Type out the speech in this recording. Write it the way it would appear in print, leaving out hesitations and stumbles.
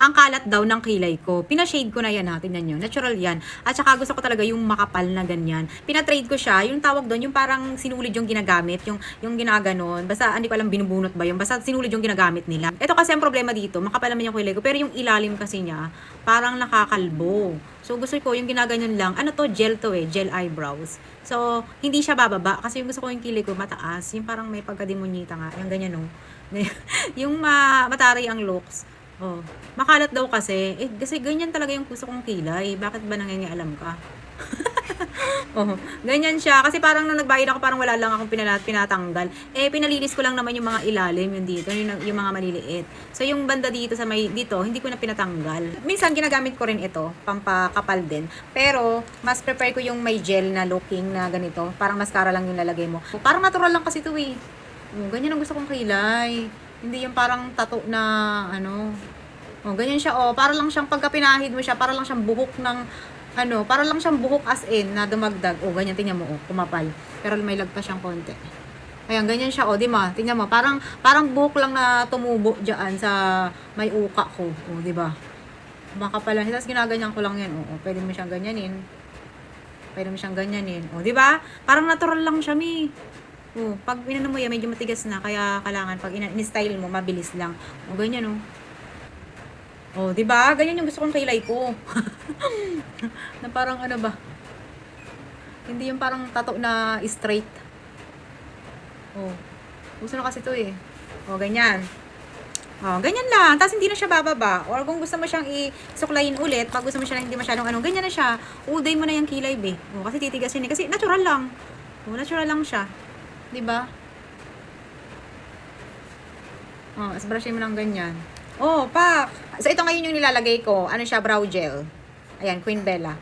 ang kalat daw ng kilay ko. Pina-shade ko na yan ha, tingnan nyo. Natural yan. At saka gusto ko talaga yung makapal na ganyan. Pina-trade ko siya, yung tawag doon, yung parang sinulid yung ginagamit, yung ginaganon. Basta hindi ko alam binubunot ba yun. Basta sinulid yung ginagamit nila. Ito kasi ang problema dito, makapal naman yung kilay ko. Pero yung ilalim kasi niya, parang nakakalbo. So gusto ko yung ginaganyan lang. Ano to? Gel to eh. Gel eyebrows. So, hindi siya bababa. Kasi yung gusto ko yung kilay ko mataas. Yung parang may pagkademonyita nga. Yung ganyan no. Yung matari ang looks. Oh, makalat daw kasi. Eh, kasi ganyan talaga yung gusto kong kilay. Bakit ba nangyayaalam ka? Oh, ganyan siya. Kasi parang nung nagbayad ako, parang wala lang akong pinatanggal. Eh, pinalinis ko lang naman yung mga ilalim, yung dito, yung mga maliliit. So, yung banda dito sa may, dito, hindi ko na pinatanggal. Minsan, ginagamit ko rin ito, pampakapal din. Pero, mas prefer ko yung may gel na looking na ganito. Parang mascara lang yung lalagay mo. Parang natural lang kasi ito eh. Oh, ganyan ang gusto kong kilay. Hindi yung parang tattoo na, ano. Oh, ganyan siya, oh. Para lang siyang, pagka pinahid mo siya, para lang siyang buhok ng, ano, para lang siyang buhok as in, na dumagdag. Oh, ganyan, tingnan mo, oh, kumapal. Pero may lagpas siyang konti. Ayan, ganyan siya, oh, di ba? Tingnan mo, parang buhok lang na tumubo dyan sa may uka ko. Oh, di ba? Makapalan. Tapos ginaganyan ko lang yan, oh. Pwede mo siyang ganyanin. Pwede mo siyang ganyanin. Oh, di ba? Parang natural lang siya, mi. Oh, pag inano mo yan, medyo matigas na, kaya kailangan pag in-style mo, mabilis lang. Oh, ganyan, oh. Oh, 'di ba? Ganyan yung gusto kong kilay ko. Na parang ano ba? Hindi yung parang tattoo na straight. Oh. Gusto na kasi 'to eh. Oh, ganyan. Oh, ganyan lang. Tapos hindi na siya bababa. Or kung gusto mo siyang isuklayin ulit, pag gusto mo siya na hindi masyadong ano, ganyan na siya. Uday mo na yung kilay, be. Oh, kasi titigas yun eh. Kasi natural lang. Oh, natural lang siya. 'Di ba? Oh, brushin mo lang ganyan. Oh, pak! So, ito ngayon yung nilalagay ko. Ano siya? Brow gel. Ayan, Queen Bella.